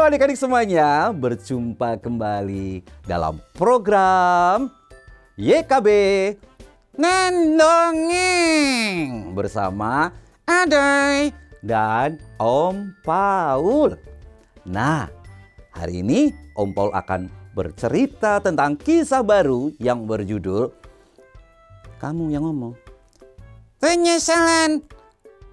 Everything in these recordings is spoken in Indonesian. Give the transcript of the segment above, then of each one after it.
Halo adik-adik semuanya, berjumpa kembali dalam program YKB Nendongeng bersama Aday dan Om Paul. Nah, hari ini Om Paul akan bercerita tentang kisah baru yang berjudul Kamu yang ngomong. Penyesalan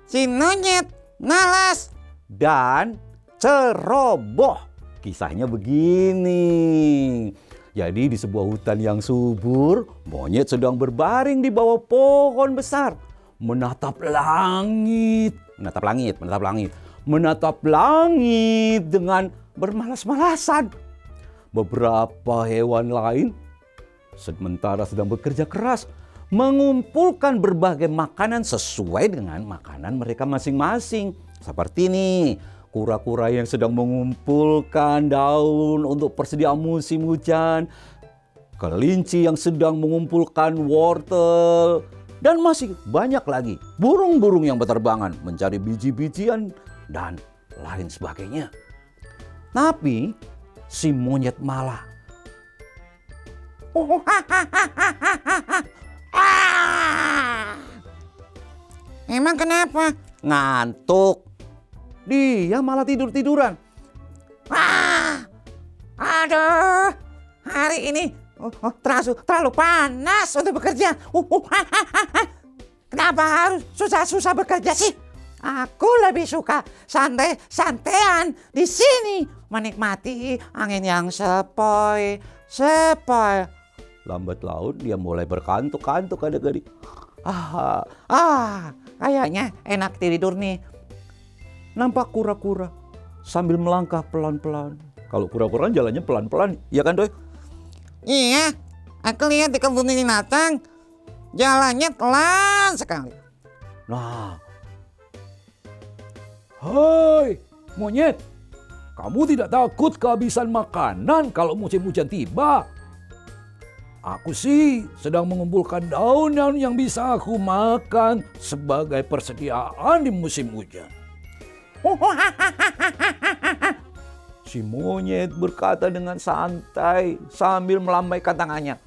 si monyet malas dan ceroboh. Kisahnya begini. Jadi di sebuah hutan yang subur, monyet sedang berbaring di bawah pohon besar, menatap langit dengan bermalas-malasan. Beberapa hewan lain sementara sedang bekerja keras mengumpulkan berbagai makanan sesuai dengan makanan mereka masing-masing. Seperti nih, kura-kura yang sedang mengumpulkan daun untuk persediaan musim hujan, kelinci yang sedang mengumpulkan wortel, dan masih banyak lagi burung-burung yang berterbangan mencari biji-bijian dan lain sebagainya. Tapi si monyet malah emang kenapa? Ngantuk. Dia malah tidur-tiduran. Aduh, hari ini terlalu panas untuk bekerja. Kenapa harus susah-susah bekerja sih? Aku lebih suka santai-santaian di sini, menikmati angin yang sepoi. Lambat laun dia mulai berkantuk-kantuk adik-adik. Kayaknya enak tidur nih. Nampak kura-kura sambil melangkah pelan-pelan. Kalau kura-kura jalannya pelan-pelan, ya kan Doi? Iya, aku lihat di kebun binatang jalannya pelan sekali. Nah, hai monyet, kamu tidak takut kehabisan makanan kalau musim hujan tiba? Aku sih sedang mengumpulkan daun yang bisa aku makan sebagai persediaan di musim hujan. Si monyet berkata dengan santai sambil melambaikan tangannya.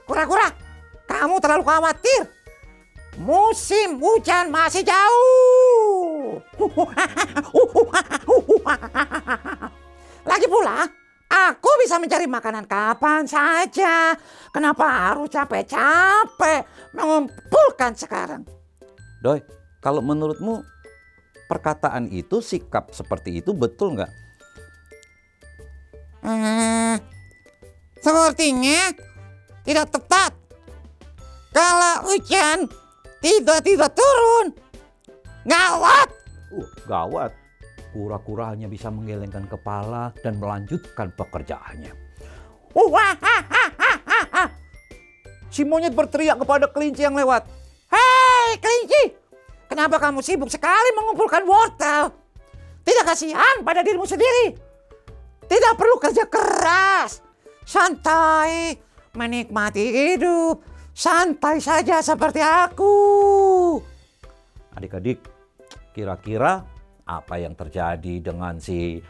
Kura-kura, kamu terlalu khawatir. Musim hujan masih jauh. Lagi pula, aku bisa mencari makanan kapan saja. Kenapa harus capek-capek mengumpulkan sekarang? Doi, kalau menurutmu perkataan itu, sikap seperti itu betul nggak? Sepertinya tidak tepat. Kalau hujan tiba-tiba turun, gawat. Gawat. Kura-kura hanya bisa menggelengkan kepala dan melanjutkan pekerjaannya. Si monyet berteriak kepada kelinci yang lewat. Hei kelinci, kenapa kamu sibuk sekali mengumpulkan wortel? Tidak kasihan pada dirimu sendiri? Tidak perlu kerja keras. Santai, menikmati hidup. Santai saja seperti aku. Adik-adik, kira-kira apa yang terjadi dengan si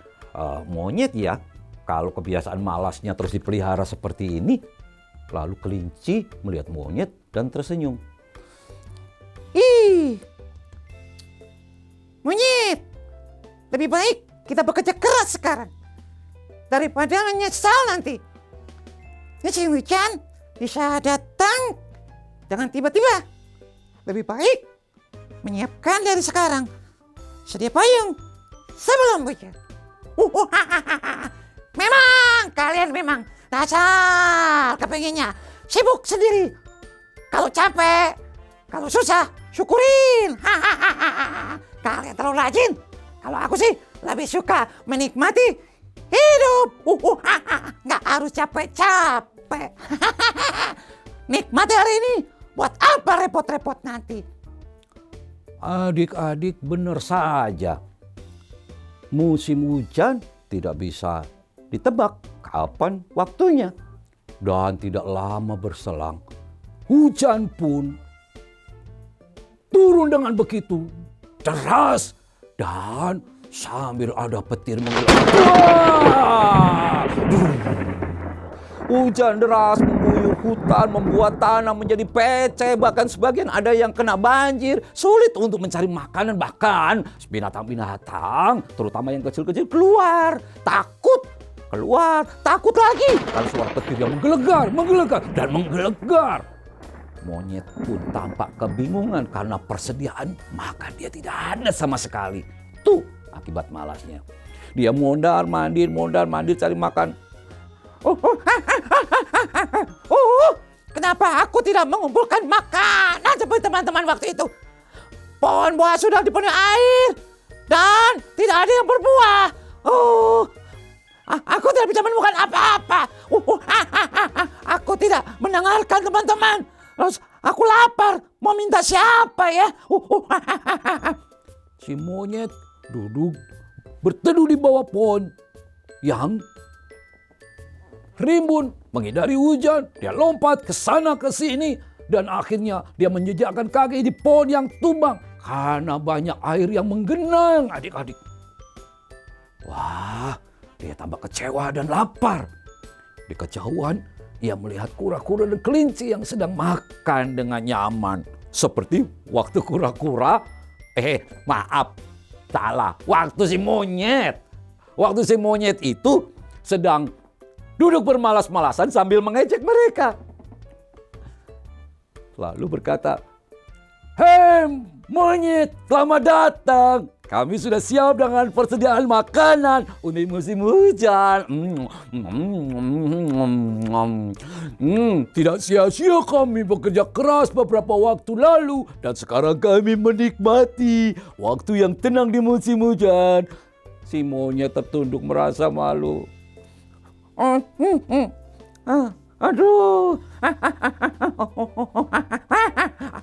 monyet ya? Kalau kebiasaan malasnya terus dipelihara seperti ini, lalu kelinci melihat monyet dan tersenyum. Monyet, lebih baik kita bekerja keras sekarang daripada menyesal nanti. Musim hujan bisa datang dengan tiba-tiba. Lebih baik menyiapkan dari sekarang. Sedia payung sebelum hujan. Kalian memang dasar kepengennya sibuk sendiri. Kalau capek, kalau susah, syukurin. Kalian terlalu rajin. Kalau aku sih lebih suka menikmati hidup. Nggak harus capek-capek. Nikmati hari ini. Buat apa repot-repot nanti? Adik-adik benar saja. Musim hujan tidak bisa ditebak kapan waktunya. Dan tidak lama berselang, hujan pun turun dengan begitu deras dan sambil ada petir menggelar. Hujan deras mengguyur hutan, membuat tanah menjadi pecah, bahkan sebagian ada yang kena banjir. Sulit untuk mencari makanan, bahkan binatang-binatang, terutama yang kecil-kecil, keluar. Takut lagi karena suara petir yang menggelegar, dan menggelegar. Monyet pun tampak kebingungan karena persediaan makan dia tidak ada sama sekali. Tuh akibat malasnya. Dia mondar-mandir cari makan. Kenapa aku tidak mengumpulkan makanan seperti teman-teman waktu itu? Pohon buah sudah dipenuhi air dan tidak ada yang berbuah. Aku tidak bisa menemukan apa-apa. Aku tidak mendengarkan teman-teman. Terus aku lapar. Mau minta siapa ya? Si monyet duduk berteduh di bawah pohon yang rimbun, menghindari hujan. Dia lompat ke sana ke sini dan akhirnya dia menjejakkan kaki di pohon yang tumbang karena banyak air yang menggenang, adik-adik. Wah, dia tambah kecewa dan lapar. Di kejauhan, ia melihat kura-kura dan kelinci yang sedang makan dengan nyaman. Seperti waktu kura-kura, waktu si monyet. Waktu si monyet itu sedang duduk bermalas-malasan sambil mengejek mereka. Lalu berkata, "Hei monyet, selamat datang. Kami sudah siap dengan persediaan makanan untuk musim hujan. Tidak sia-sia kami bekerja keras beberapa waktu lalu dan sekarang kami menikmati waktu yang tenang di musim hujan." Si monyet tertunduk merasa malu. Aduh,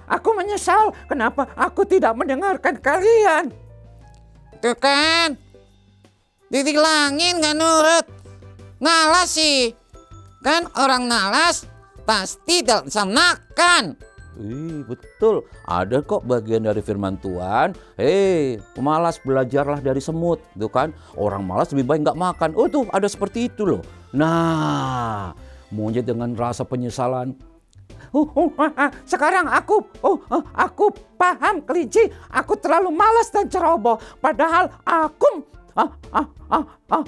aku menyesal kenapa aku tidak mendengarkan kalian. Tuh kan, dibilangin gak nurut, ngalas sih. Kan orang ngalas pasti tidak bisa makan. Betul, ada kok bagian dari firman Tuhan. Pemalas belajarlah dari semut, tuh kan. Orang malas lebih baik nggak makan. Tuh ada seperti itu loh. Nah, monyet dengan rasa penyesalan. Sekarang aku paham kelinci. Aku terlalu malas dan ceroboh. Padahal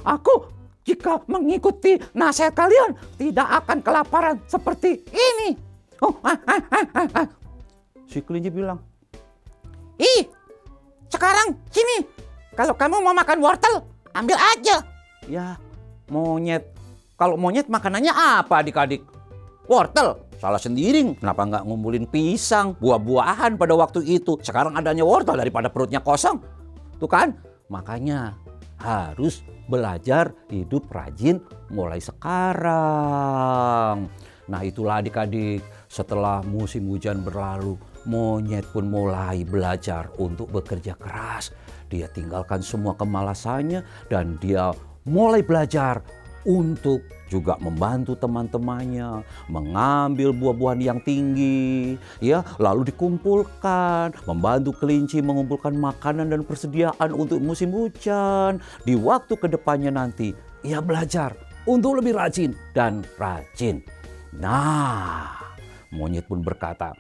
aku jika mengikuti nasihat kalian tidak akan kelaparan seperti ini. Si kelinci bilang, sekarang sini. Kalau kamu mau makan wortel, ambil aja. Ya, monyet. Kalau monyet makanannya apa adik-adik? Wortel. Salah sendiri. Kenapa nggak ngumpulin pisang, buah-buahan pada waktu itu? Sekarang adanya wortel daripada perutnya kosong. Tuh kan? Makanya harus belajar hidup rajin mulai sekarang. Nah itulah adik-adik, setelah musim hujan berlalu, monyet pun mulai belajar untuk bekerja keras. Dia tinggalkan semua kemalasannya dan dia mulai belajar untuk juga membantu teman-temannya mengambil buah-buahan yang tinggi, ya, lalu dikumpulkan, membantu kelinci mengumpulkan makanan dan persediaan untuk musim hujan. Di waktu kedepannya nanti, ia belajar untuk lebih rajin dan rajin. Nah, monyet pun berkata,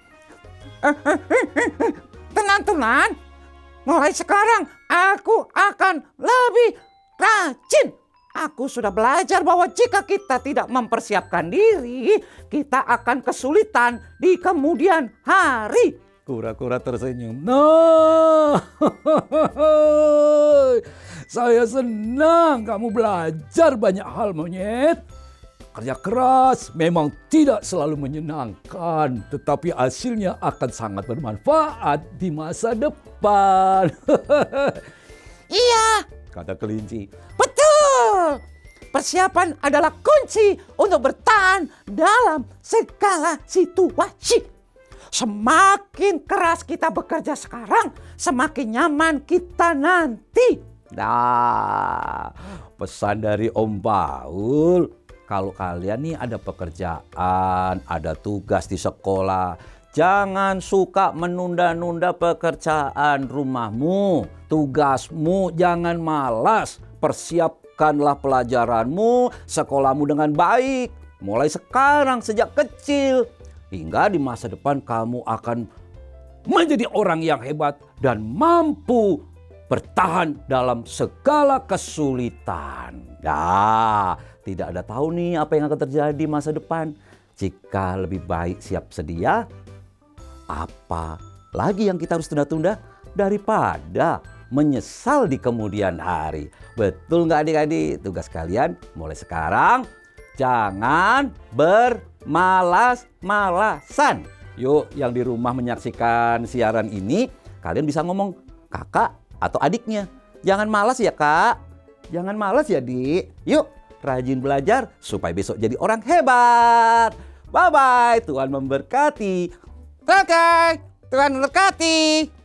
Teman-teman, mulai sekarang aku akan lebih rajin. Aku sudah belajar bahwa jika kita tidak mempersiapkan diri, kita akan kesulitan di kemudian hari. Kura-kura tersenyum. Nah, saya senang kamu belajar banyak hal, monyet. Kerja keras memang tidak selalu menyenangkan, tetapi hasilnya akan sangat bermanfaat di masa depan. Iya, kata kelinci. Betul. Persiapan adalah kunci untuk bertahan dalam segala situasi. Semakin keras kita bekerja sekarang, semakin nyaman kita nanti. Nah, pesan dari Om Paul. Kalau kalian nih ada pekerjaan, ada tugas di sekolah, Jangan suka menunda-nunda pekerjaan rumahmu, tugasmu, jangan malas. Persiapkanlah pelajaranmu, sekolahmu dengan baik. Mulai sekarang sejak kecil. Hingga di masa depan kamu akan menjadi orang yang hebat dan mampu bertahan dalam segala kesulitan. Ya, tidak ada tahu nih apa yang akan terjadi masa depan. Jika lebih baik siap sedia, apa lagi yang kita harus tunda-tunda daripada menyesal di kemudian hari. Betul nggak adik-adik? Tugas kalian mulai sekarang, jangan bermalas-malasan. Yuk, yang di rumah menyaksikan siaran ini, kalian bisa ngomong kakak atau adiknya. Jangan malas ya kak, jangan malas ya dik. Yuk, rajin belajar supaya besok jadi orang hebat. Bye-bye, Tuhan memberkati. Oke, Tuhan memberkati.